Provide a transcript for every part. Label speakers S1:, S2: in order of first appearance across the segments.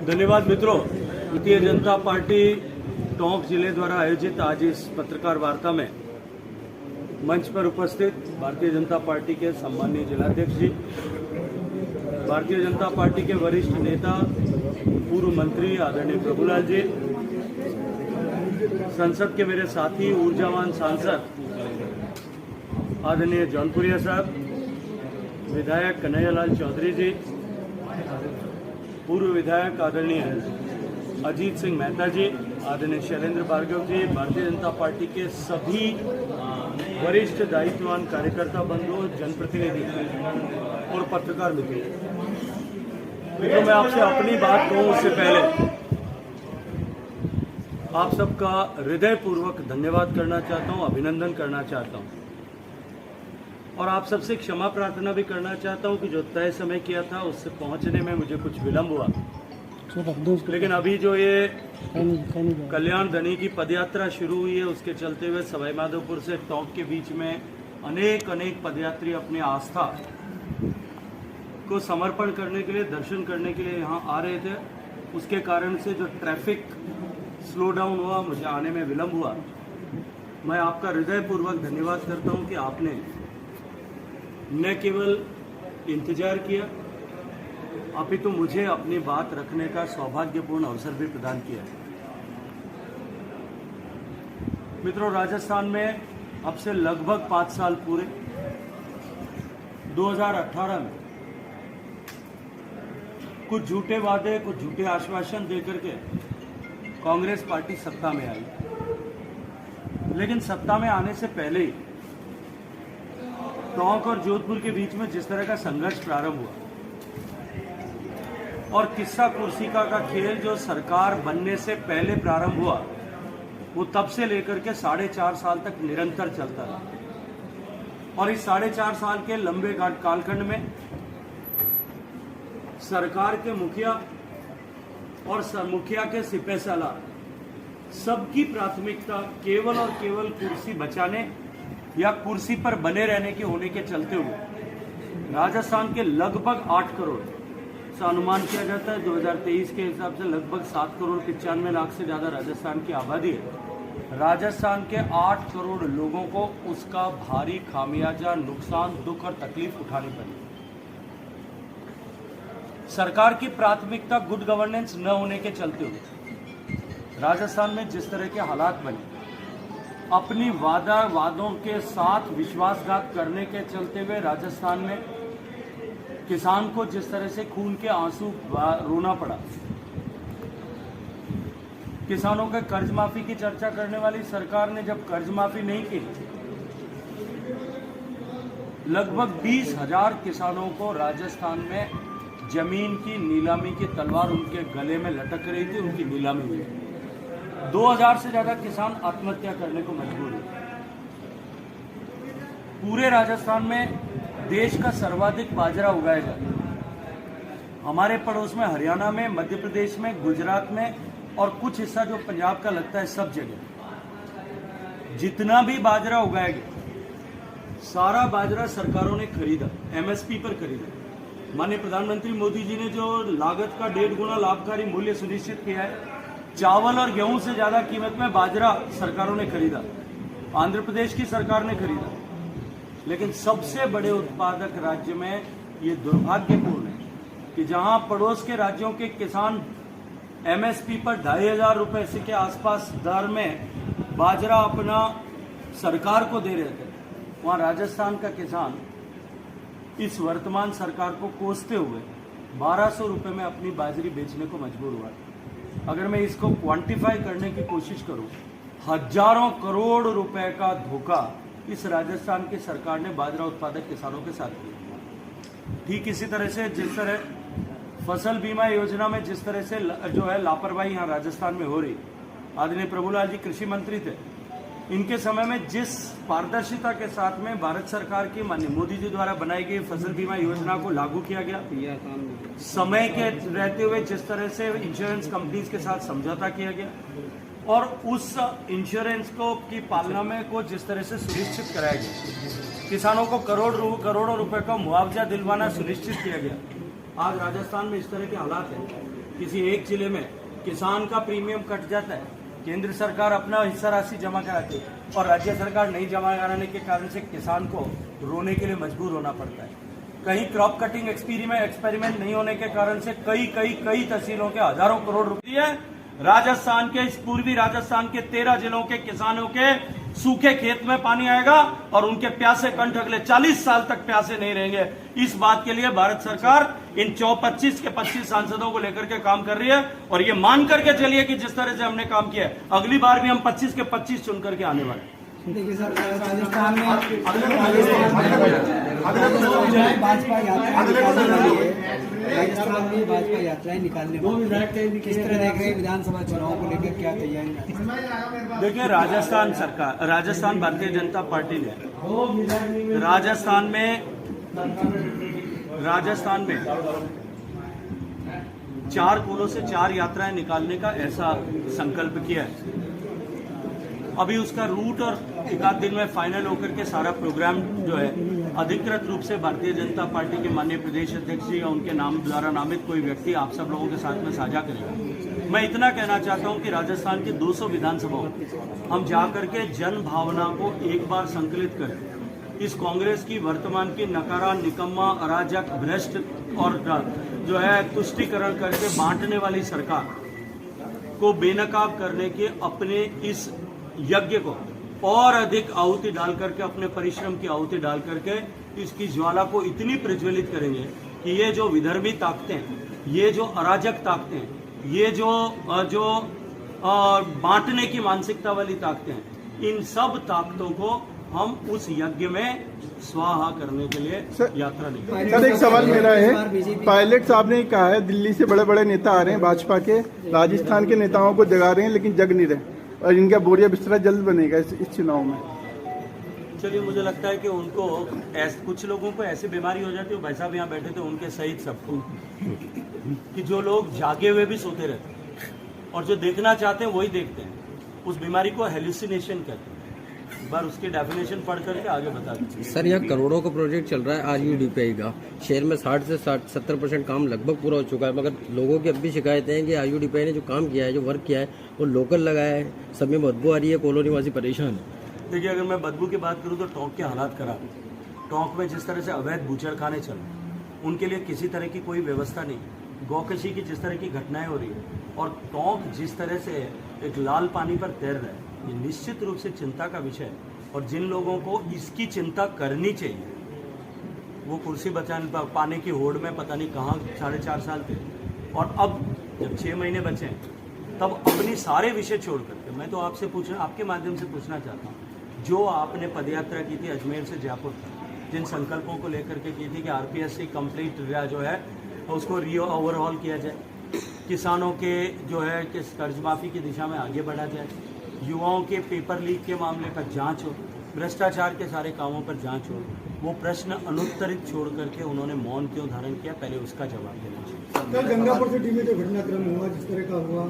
S1: धन्यवाद मित्रों। भारतीय जनता पार्टी टोंक जिले द्वारा आयोजित आज इस पत्रकार वार्ता में मंच पर उपस्थित भारतीय जनता पार्टी के सम्माननीय जिलाध्यक्ष जी, भारतीय जनता पार्टी के वरिष्ठ नेता पूर्व मंत्री आदरणीय प्रभुलाल जी, संसद के मेरे साथी ऊर्जावान सांसद आदरणीय जौनपुरिया साहब, विधायक कन्हैयालाल चौधरी जी, पूर्व विधायक आदरणीय अजीत सिंह मेहता जी, आदरणीय शैलेंद्र भार्गव जी, भारतीय जनता पार्टी के सभी वरिष्ठ दायित्ववान कार्यकर्ता बंधु, जनप्रतिनिधि और पत्रकार मित्रों, मैं आपसे अपनी बात कहूं उससे पहले आप सबका हृदयपूर्वक धन्यवाद करना चाहता हूं, अभिनंदन करना चाहता हूं और आप सबसे क्षमा प्रार्थना भी करना चाहता हूं कि जो तय समय किया था उससे पहुंचने में मुझे कुछ विलंब हुआ। लेकिन अभी जो ये कल्याण धनी की पदयात्रा शुरू हुई है, उसके चलते हुए सवाई माधोपुर से टोंक के बीच में अनेक पदयात्री अपनी आस्था को समर्पण करने के लिए, दर्शन करने के लिए यहाँ आ रहे थे। उसके कारण से जो ट्रैफिक स्लो डाउन हुआ, मुझे आने में विलंब हुआ। मैं आपका हृदयपूर्वक धन्यवाद करता हूँ कि आपने न केवल इंतजार किया, अपितु मुझे अपनी बात रखने का सौभाग्यपूर्ण अवसर भी प्रदान किया। मित्रों, राजस्थान में अब से लगभग 5 साल पूरे 2018 में कुछ झूठे वादे, कुछ झूठे आश्वासन देकर के कांग्रेस पार्टी सत्ता में आई। लेकिन सत्ता में आने से पहले ही टोंक और जोधपुर के बीच में जिस तरह का संघर्ष प्रारंभ हुआ और किस्सा कुर्सी का खेल जो सरकार बनने से पहले प्रारंभ हुआ, वो तब से लेकर के 4.5 साल तक निरंतर चलता रहा। और इस 4.5 साल के लंबे कालखंड में सरकार के मुखिया और मुखिया के सिपहसालार सबकी प्राथमिकता केवल और केवल कुर्सी बचाने या कुर्सी पर बने रहने के होने के चलते हुए राजस्थान के लगभग 8 करोड़ से अनुमान किया जाता है, 2023 के हिसाब से लगभग 7 करोड़ 95 लाख से ज्यादा राजस्थान की आबादी है। राजस्थान के 8 करोड़ लोगों को उसका भारी खामियाजा, नुकसान, दुख और तकलीफ उठानी पड़ी। सरकार की प्राथमिकता गुड गवर्नेंस न होने के चलते हुए राजस्थान में जिस तरह के हालात बने, अपनी वादों के साथ विश्वासघात करने के चलते हुए राजस्थान में किसान को जिस तरह से खून के आंसू रोना पड़ा, किसानों के कर्ज माफी की चर्चा करने वाली सरकार ने जब कर्ज माफी नहीं की, लगभग 20,000 किसानों को राजस्थान में जमीन की नीलामी की तलवार उनके गले में लटक रही थी, उनकी नीलामी हुई। 2000 से ज्यादा किसान आत्महत्या करने को मजबूर हुए। पूरे राजस्थान में देश का सर्वाधिक बाजरा उगाया जाता है। हमारे पड़ोस में हरियाणा में, मध्य प्रदेश में, गुजरात में और कुछ हिस्सा जो पंजाब का लगता है, सब जगह जितना भी बाजरा उगाया गया, सारा बाजरा सरकारों ने खरीदा, एमएसपी पर खरीदा। माननीय प्रधानमंत्री मोदी जी ने जो लागत का 1.5 गुना लाभकारी मूल्य सुनिश्चित किया है, चावल और गेहूं से ज्यादा कीमत में बाजरा सरकारों ने खरीदा, आंध्र प्रदेश की सरकार ने खरीदा। लेकिन सबसे बड़े उत्पादक राज्य में ये दुर्भाग्यपूर्ण है कि जहां पड़ोस के राज्यों के किसान एमएसपी पर 2,500 रुपए से के आसपास दर में बाजरा अपना सरकार को दे रहे थे, वहां राजस्थान का किसान इस वर्तमान सरकार को कोसते हुए 1,200 रुपए में अपनी बाजरी बेचने को मजबूर हुआ। अगर मैं इसको क्वांटिफाई करने की कोशिश करूं, हजारों करोड़ रुपए का धोखा इस राजस्थान की सरकार ने बाजरा उत्पादक किसानों के साथ किया। ठीक इसी तरह से जिस तरह फसल बीमा योजना में जिस तरह से जो है लापरवाही यहाँ राजस्थान में हो रही, आदरणीय प्रभुलाल जी कृषि मंत्री थे, इनके समय में जिस पारदर्शिता के साथ में भारत सरकार की माननीय मोदी जी द्वारा बनाई गई फसल बीमा योजना को लागू किया गया, समय के रहते हुए जिस तरह से इंश्योरेंस कंपनीज के साथ समझौता किया गया, और उस इंश्योरेंस को की पालना में को जिस तरह से सुनिश्चित कराया गया, किसानों को करोड़ों रुपए का मुआवजा दिलवाना सुनिश्चित किया गया। आज राजस्थान में इस तरह के हालात हैं, किसी एक जिले में किसान का प्रीमियम कट जाता है, केंद्र सरकार अपना हिस्सा राशि जमा कराती है और राज्य सरकार नहीं जमा कराने के कारण से किसान को रोने के लिए मजबूर होना पड़ता है। कहीं क्रॉप कटिंग एक्सपेरिमेंट नहीं होने के कारण से कई तहसीलों के हजारों करोड़ रुपये राजस्थान के, इस पूर्वी राजस्थान के 13 जिलों के किसानों के सूखे खेत में पानी आएगा और उनके प्यासे कंठ अगले 40 साल तक प्यासे नहीं रहेंगे। इस बात के लिए भारत सरकार इन 25 के 25 सांसदों को लेकर के काम कर रही है और ये मान करके चलिए कि जिस तरह से हमने काम किया है, अगली बार भी हम 25 के 25 चुन करके आने वाले हैं।
S2: देखिए सर, राजस्थान में भाजपा यात्राएं निकालने किस तरह देख रहे हैं विधानसभा चुनाव को लेकर, क्या तैयारी?
S1: देखिए, राजस्थान भारतीय जनता पार्टी ने राजस्थान में 4 कुलों से 4 यात्राएं निकालने का ऐसा संकल्प किया है। अभी उसका रूट और एक आध दिन में फाइनल होकर के सारा प्रोग्राम जो है अधिकृत रूप से भारतीय जनता पार्टी के माननीय प्रदेश अध्यक्ष जी या उनके नाम द्वारा नामित कोई व्यक्ति आप सब लोगों के साथ में साझा करेगा। मैं इतना कहना चाहता हूं कि राजस्थान के 200 विधानसभाओं हम जाकर के जन भावना को एक बार संकलित करें। इस कांग्रेस की वर्तमान की नकारा, निकम्मा, अराजक, भ्रष्ट और जो है तुष्टीकरण करके बांटने वाली सरकार को बेनकाब करने के अपने इस यज्ञ को और अधिक आहुति डाल करके, अपने परिश्रम की आहुति डाल करके इसकी ज्वाला को इतनी प्रज्वलित करेंगे कि ये जो विदर्भी ताकतें, ये जो अराजक ताकतें, ये जो बांटने की मानसिकता वाली ताकतें हैं, इन सब ताकतों को हम उस यज्ञ में स्वाहा करने के लिए यात्रा निकालेंगे।
S3: सर, एक सवाल मेरा है, पायलट साहब ने कहा है दिल्ली से बड़े बड़े नेता आ रहे हैं भाजपा के, राजस्थान के नेताओं को जगा रहे हैं लेकिन जग नहीं रहे और इनका बोरिया बिस्तरा जल्द बनेगा इस चुनाव में।
S1: चलिए, मुझे लगता है कि उनको कुछ लोगों को ऐसी बीमारी हो जाती है, भाई साहब यहाँ बैठे थे उनके सहित सबको, कि जो लोग जागे हुए भी सोते रहते हैं और जो देखना चाहते हैं वही देखते हैं, उस बीमारी को हेलुसिनेशन कहते हैं। एक बार उसकी डेफिनेशन पढ़ करके आगे बता दीजिए।
S4: सर, यहाँ करोड़ों का प्रोजेक्ट चल रहा है आईयूडीपीआई का, शहर में 60 से 70% काम लगभग पूरा हो चुका है, मगर लोगों की अब भी शिकायतें हैं कि आईयूडीपीआई ने जो काम किया है, जो वर्क किया है, वो लोकल लगाया है, सब में बदबू आ रही है, कॉलोनी वासी परेशान है।
S1: देखिए, अगर मैं बदबू की बात करूँ तो टोंक के हालात खराब है। टोंक में जिस तरह से अवैध बूचड़खाने चल रहे हैं, उनके लिए किसी तरह की कोई व्यवस्था नहीं। गौकशी की जिस तरह की घटनाएं हो रही है और टोंक जिस तरह से एक लाल पानी पर तैर रहा है, ये निश्चित रूप से चिंता का विषय है। और जिन लोगों को इसकी चिंता करनी चाहिए, वो कुर्सी बचाने पाने की होड़ में पता नहीं कहाँ 4.5 साल थे, और अब जब 6 महीने बचे हैं तब अपनी सारे विषय छोड़ करके मैं तो आपसे आपके माध्यम से पूछना चाहता हूँ, जो आपने पदयात्रा की थी अजमेर से जयपुर तक, जिन संकल्पों को लेकर के की थी कि आरपीएससी कंप्लीट जो है उसको ओवरहॉल किया जाए, किसानों के जो है कि कर्ज माफी की दिशा में आगे बढ़ा जाए, युवाओं के पेपर लीक के मामले पर जांच हो, भ्रष्टाचार के सारे कामों पर जांच हो, वो प्रश्न अनुत्तरित छोड़ करके उन्होंने मौन क्यों धारण किया, पहले उसका जवाब देना चाहिए।
S2: कल गंगापुर सिटी में जो घटनाक्रम हुआ, जिस तरह का हुआ,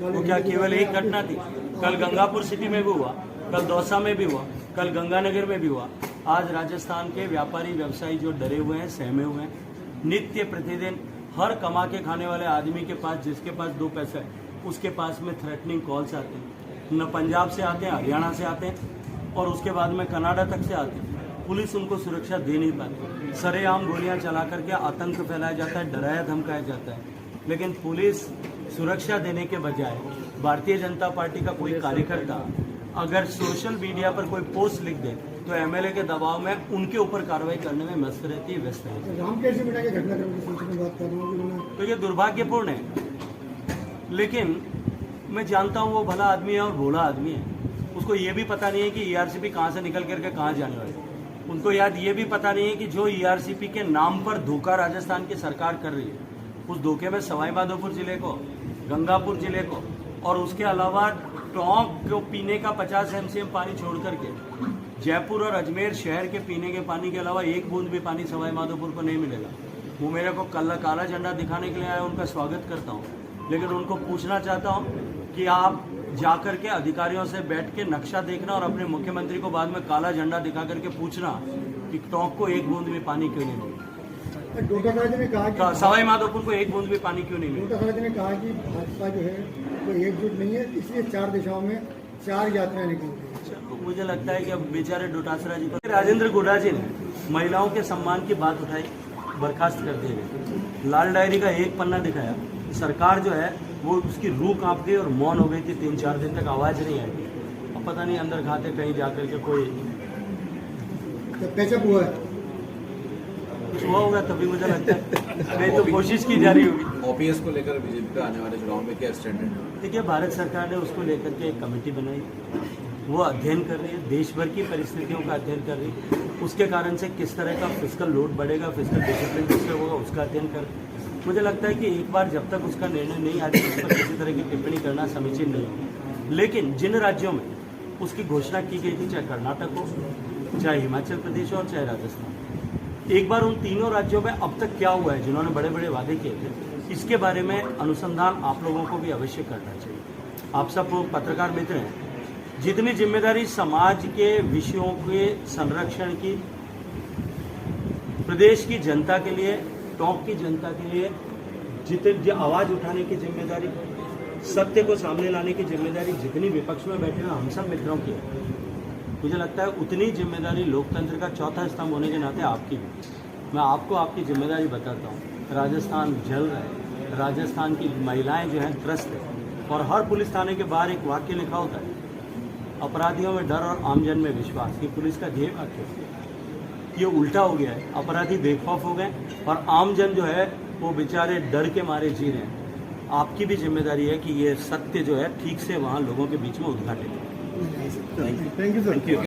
S1: वो क्या केवल एक घटना थी? कल गंगापुर सिटी में भी हुआ, कल दौसा में भी हुआ, कल गंगानगर में भी हुआ। आज राजस्थान के व्यापारी व्यवसायी जो डरे हुए हैं, सहमे हुए हैं, नित्य प्रतिदिन हर कमा के खाने वाले आदमी के पास, जिसके पास 2 पैसा है, उसके पास में थ्रेटनिंग कॉल्स आते हैं, न पंजाब से आते हैं, हरियाणा से आते हैं और उसके बाद में कनाडा तक से आते हैं। पुलिस उनको सुरक्षा दे नहीं पाती, सरेआम गोलियां चला करके आतंक फैलाया जाता है, डराया धमकाया जाता है। लेकिन पुलिस सुरक्षा देने के बजाय भारतीय जनता पार्टी का कोई कार्यकर्ता अगर सोशल मीडिया पर कोई पोस्ट लिख दे तो एमएलए के दबाव में उनके ऊपर कार्रवाई करने में व्यस्त रहती है। तो ये दुर्भाग्यपूर्ण है, लेकिन मैं जानता हूँ वो भला आदमी है और भोला आदमी है। उसको ये भी पता नहीं है कि ईआरसीपी कहाँ से निकल करके कहाँ जाने वाली है। उनको याद ये भी पता नहीं है कि जो ईआरसीपी के नाम पर धोखा राजस्थान की सरकार कर रही है, उस धोखे में सवाई माधोपुर जिले को, गंगापुर जिले को और उसके अलावा टोंक को पीने का 50 MCM पानी छोड़ करके जयपुर और अजमेर शहर के पीने के पानी के अलावा एक बूंद भी पानी सवाई माधोपुर को नहीं मिलेगा। वो मेरे को काला झंडा दिखाने के लिए आया, उनका स्वागत करता हूँ, लेकिन उनको पूछना चाहता हूँ कि आप जाकर के अधिकारियों से बैठ के नक्शा देखना और अपने मुख्यमंत्री को बाद में काला झंडा दिखा करके पूछना कि टोंक को एक बूंद भी पानी क्यों नहीं मिला।
S2: डॉक्टर राज ने कहा कि
S1: सवाई माधोपुर को एक बूंद भी पानी क्यों नहीं मिला।
S2: डॉक्टर राज ने कहा कि भाजपा जो है वो एकजुट नहीं है, इसलिए 4 दिशाओं में 4 यात्राएं निकल रही हैं।
S1: तो मुझे लगता है कि अब बेचारे डोटासरा जी को राजेंद्र गुडा जी ने महिलाओं के सम्मान की बात उठाई, बर्खास्त कर दिए गए। लाल डायरी का एक पन्ना दिखाया, सरकार जो है वो उसकी रूह कांप गई और मौन हो गई थी, 3-4 दिन तक आवाज़ नहीं आई। अब पता नहीं अंदर खाते कहीं जाकर के कोई
S2: तो पेचअप हुआ है,
S1: कुछ हुआ होगा, तभी मुझे लगता है नहीं तो कोशिश की जा रही होगी।
S5: ओपीएस को लेकर बीजेपी का आने वाले चुनाव में क्या स्टैंड है?
S1: देखिए, भारत सरकार ने उसको लेकर के एक कमेटी बनाई, वो अध्ययन कर रही है, देश भर की परिस्थितियों का अध्ययन कर रही है, उसके कारण से किस तरह का फिजिकल लोड बढ़ेगा, फिजिकल डिसिप्लिन किससे होगा, उसका अध्ययन कर। मुझे लगता है कि एक बार जब तक उसका निर्णय नहीं आ जाए उस पर किसी तरह की टिप्पणी करना समीचीन नहीं होगा। लेकिन जिन राज्यों में उसकी घोषणा की गई थी, चाहे कर्नाटक हो, चाहे हिमाचल प्रदेश हो और चाहे राजस्थान, एक बार उन तीनों राज्यों में अब तक क्या हुआ है जिन्होंने बड़े बड़े वादे किए थे, इसके बारे में अनुसंधान आप लोगों को भी अवश्य करना चाहिए। आप सब पत्रकार मित्र हैं, जितनी जिम्मेदारी समाज के विषयों के संरक्षण की, प्रदेश की जनता के लिए, टोंक की जनता के लिए जितनी आवाज़ उठाने की जिम्मेदारी, सत्य को सामने लाने की जिम्मेदारी जितनी विपक्ष में बैठे हुए हम सब मित्रों की है, मुझे लगता है उतनी जिम्मेदारी लोकतंत्र का चौथा स्तंभ होने के नाते आपकी भी। मैं आपको आपकी जिम्मेदारी बताता हूँ। राजस्थान जल रहा है, राजस्थान की महिलाएं जो हैं त्रस्त है, और हर पुलिस थाने के बाहर एक वाक्य लिखा होता है, अपराधियों में डर और आमजन में विश्वास। ये पुलिस का ध्येय वाक्य है। ये उल्टा हो गया है, अपराधी बेखौफ हो गए और आमजन जो है वो बेचारे डर के मारे जी रहे हैं। आपकी भी जिम्मेदारी है कि ये सत्य जो है ठीक से वहाँ लोगों के बीच में उद्घाटित हो।
S3: Thank you sir.